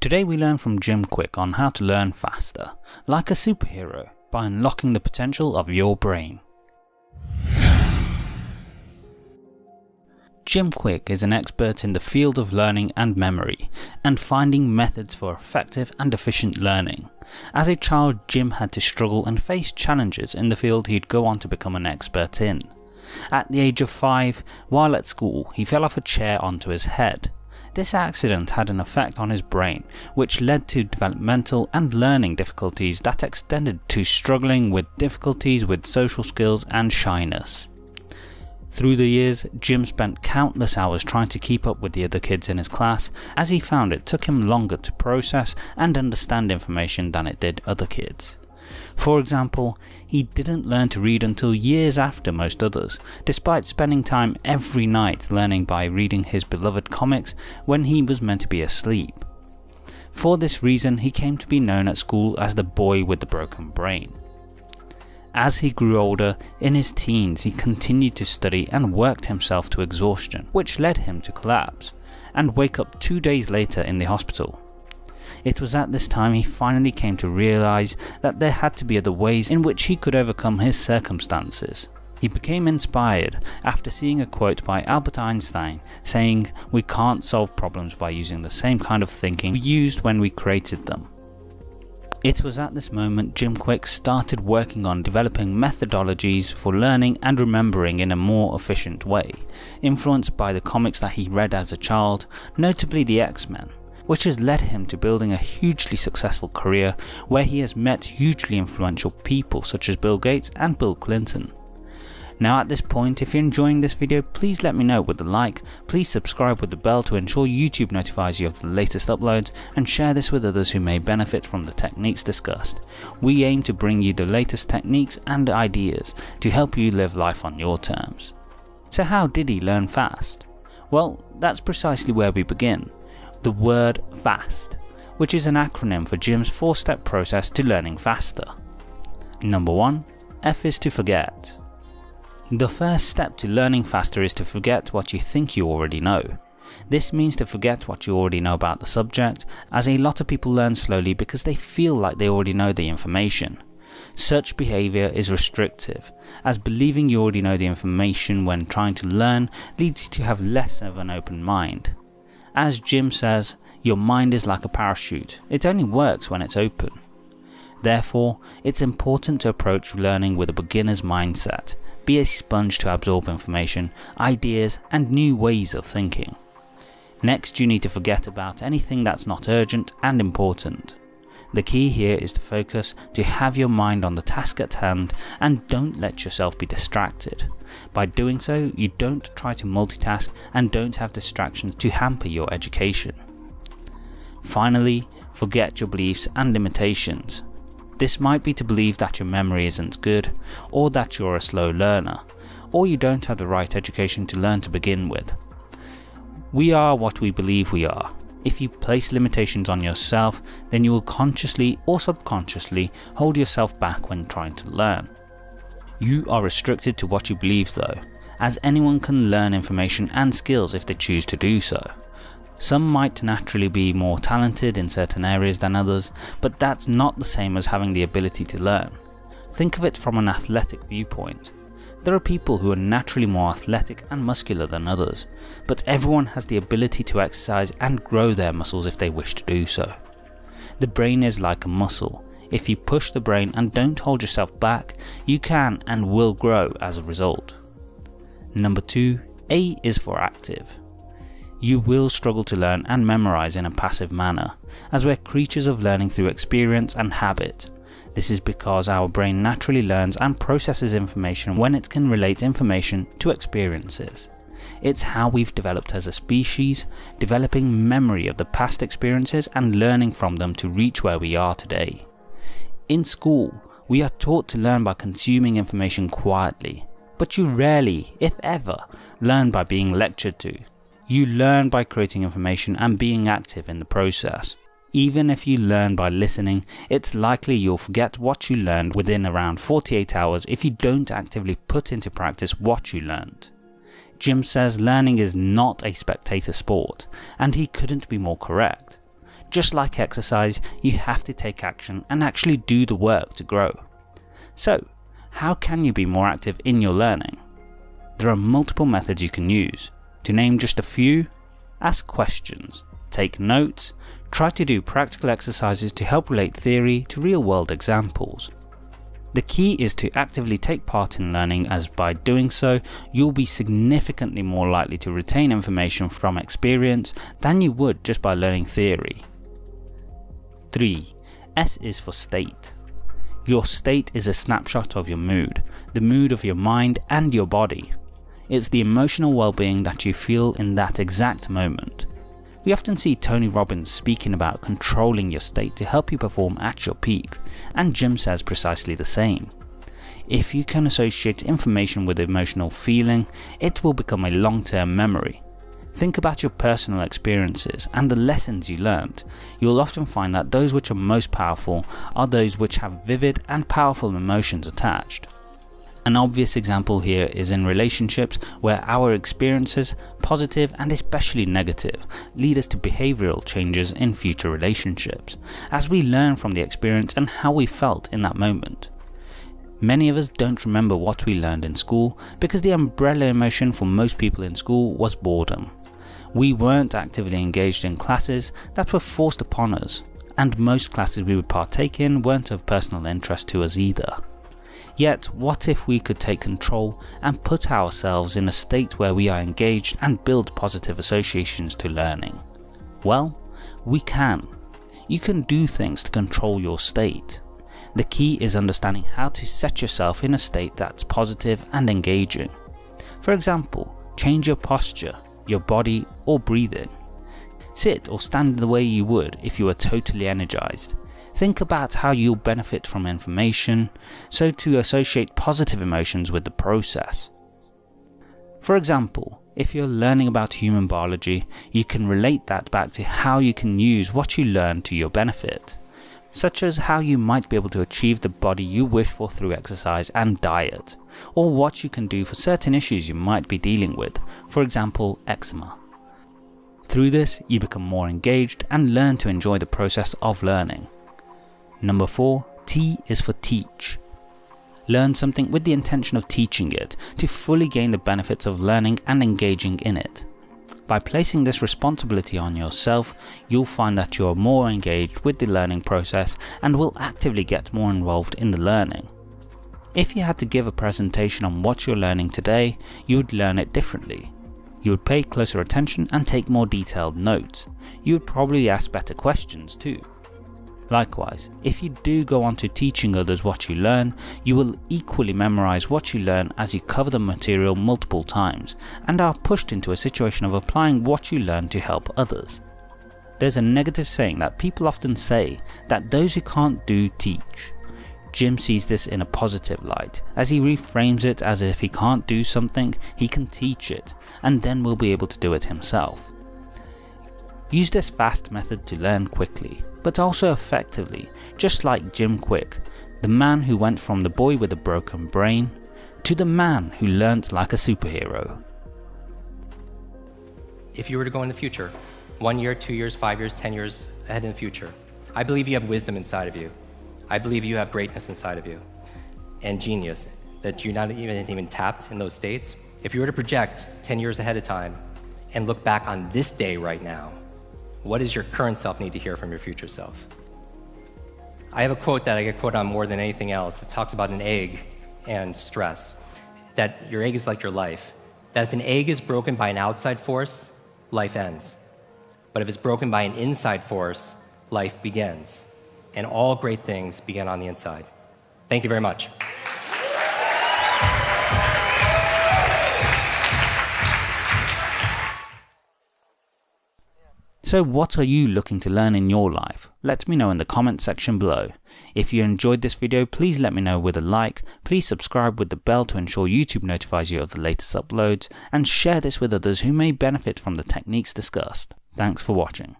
Today we learn from Jim Kwik on how to learn faster, like a superhero, by unlocking the potential of your brain. Jim Kwik is an expert in the field of learning and memory, and finding methods for effective and efficient learning. As a child, Jim had to struggle and face challenges in the field he'd go on to become an expert in. At the age of 5, while at school, he fell off a chair onto his head. This accident had an effect on his brain, which led to developmental and learning difficulties that extended to struggling with difficulties with social skills and shyness. Through the years, Jim spent countless hours trying to keep up with the other kids in his class, as he found it took him longer to process and understand information than it did other kids. For example, he didn't learn to read until years after most others, despite spending time every night learning by reading his beloved comics when he was meant to be asleep. For this reason, he came to be known at school as the boy with the broken brain. As he grew older, in his teens he continued to study and worked himself to exhaustion, which led him to collapse, and wake up 2 days later in the hospital. It was at this time he finally came to realise that there had to be other ways in which he could overcome his circumstances. He became inspired after seeing a quote by Albert Einstein saying, "We can't solve problems by using the same kind of thinking we used when we created them." It was at this moment Jim Kwik started working on developing methodologies for learning and remembering in a more efficient way, influenced by the comics that he read as a child, notably the X-Men, which has led him to building a hugely successful career where he has met hugely influential people such as Bill Gates and Bill Clinton. Now at this point, if you're enjoying this video, please let me know with a like, please subscribe with the bell to ensure YouTube notifies you of the latest uploads, and share this with others who may benefit from the techniques discussed. We aim to bring you the latest techniques and ideas to help you live life on your terms. So how did he learn fast? Well, that's precisely where we begin. The word FAST, which is an acronym for Jim's 4-step process to learning faster. Number 1. F is to forget. The first step to learning faster is to forget what you think you already know. This means to forget what you already know about the subject, as a lot of people learn slowly because they feel like they already know the information. Such behaviour is restrictive, as believing you already know the information when trying to learn leads you to have less of an open mind. As Jim says, your mind is like a parachute, it only works when it's open. Therefore, it's important to approach learning with a beginner's mindset. Be a sponge to absorb information, ideas, and new ways of thinking. Next, you need to forget about anything that's not urgent and important. The key here is to focus, to have your mind on the task at hand, and don't let yourself be distracted. By doing so, you don't try to multitask and don't have distractions to hamper your education. Finally, forget your beliefs and limitations. This might be to believe that your memory isn't good, or that you're a slow learner, or you don't have the right education to learn to begin with. We are what we believe we are. If you place limitations on yourself, then you will consciously or subconsciously hold yourself back when trying to learn. You are restricted to what you believe though, as anyone can learn information and skills if they choose to do so. Some might naturally be more talented in certain areas than others, but that's not the same as having the ability to learn. Think of it from an athletic viewpoint. There are people who are naturally more athletic and muscular than others, but everyone has the ability to exercise and grow their muscles if they wish to do so. The brain is like a muscle. If you push the brain and don't hold yourself back, you can and will grow as a result. Number 2, A is for active. You will struggle to learn and memorize in a passive manner, as we're creatures of learning through experience and habit. This is because our brain naturally learns and processes information when it can relate information to experiences. It's how we've developed as a species, developing memory of the past experiences and learning from them to reach where we are today. In school, we are taught to learn by consuming information quietly, but you rarely, if ever, learn by being lectured to. You learn by creating information and being active in the process. Even if you learn by listening, it's likely you'll forget what you learned within around 48 hours if you don't actively put into practice what you learned. Jim says learning is not a spectator sport, and he couldn't be more correct. Just like exercise, you have to take action and actually do the work to grow. So, how can you be more active in your learning? There are multiple methods you can use. To name just a few: ask questions, take notes, try to do practical exercises to help relate theory to real-world examples. The key is to actively take part in learning, as by doing so, you'll be significantly more likely to retain information from experience than you would just by learning theory. 3. S is for state. Your state is a snapshot of your mood, the mood of your mind and your body. It's the emotional well-being that you feel in that exact moment. We often see Tony Robbins speaking about controlling your state to help you perform at your peak, and Jim says precisely the same. If you can associate information with emotional feeling, it will become a long-term memory. Think about your personal experiences and the lessons you learned. You'll often find that those which are most powerful are those which have vivid and powerful emotions attached. An obvious example here is in relationships, where our experiences, positive and especially negative, lead us to behavioral changes in future relationships, as we learn from the experience and how we felt in that moment. Many of us don't remember what we learned in school because the umbrella emotion for most people in school was boredom. We weren't actively engaged in classes that were forced upon us, and most classes we would partake in weren't of personal interest to us either. Yet, what if we could take control and put ourselves in a state where we are engaged and build positive associations to learning? Well, we can. You can do things to control your state. The key is understanding how to set yourself in a state that's positive and engaging. For example, change your posture, your body, or breathing. Sit or stand the way you would if you were totally energized. Think about how you'll benefit from information, so to associate positive emotions with the process. For example, if you're learning about human biology, you can relate that back to how you can use what you learn to your benefit, such as how you might be able to achieve the body you wish for through exercise and diet, or what you can do for certain issues you might be dealing with, for example, eczema. Through this, you become more engaged and learn to enjoy the process of learning. Number 4, T is for teach. Learn something with the intention of teaching it to fully gain the benefits of learning and engaging in it. By placing this responsibility on yourself, you'll find that you're more engaged with the learning process and will actively get more involved in the learning. If you had to give a presentation on what you're learning today, you would learn it differently. You would pay closer attention and take more detailed notes. You would probably ask better questions too. Likewise, if you do go on to teaching others what you learn, you will equally memorize what you learn as you cover the material multiple times and are pushed into a situation of applying what you learn to help others. There's a negative saying that people often say, that those who can't do teach. Jim sees this in a positive light, as he reframes it as if he can't do something, he can teach it, and then will be able to do it himself. Use this fast method to learn quickly, but also effectively, just like Jim Kwik, the man who went from the boy with a broken brain to the man who learnt like a superhero. If you were to go in the future, 1 year, 2 years, 5 years, 10 years ahead in the future, I believe you have wisdom inside of you. I believe you have greatness inside of you and genius that you're not even tapped in those states. If you were to project 10 years ahead of time and look back on this day right now, what does your current self need to hear from your future self? I have a quote that I get quoted on more than anything else. It talks about an egg and stress, that your egg is like your life, that if an egg is broken by an outside force, life ends. But if it's broken by an inside force, life begins. And all great things begin on the inside. Thank you very much. So what are you looking to learn in your life? Let me know in the comment section below. If you enjoyed this video, please let me know with a like, please subscribe with the bell to ensure YouTube notifies you of the latest uploads, and share this with others who may benefit from the techniques discussed. Thanks for watching.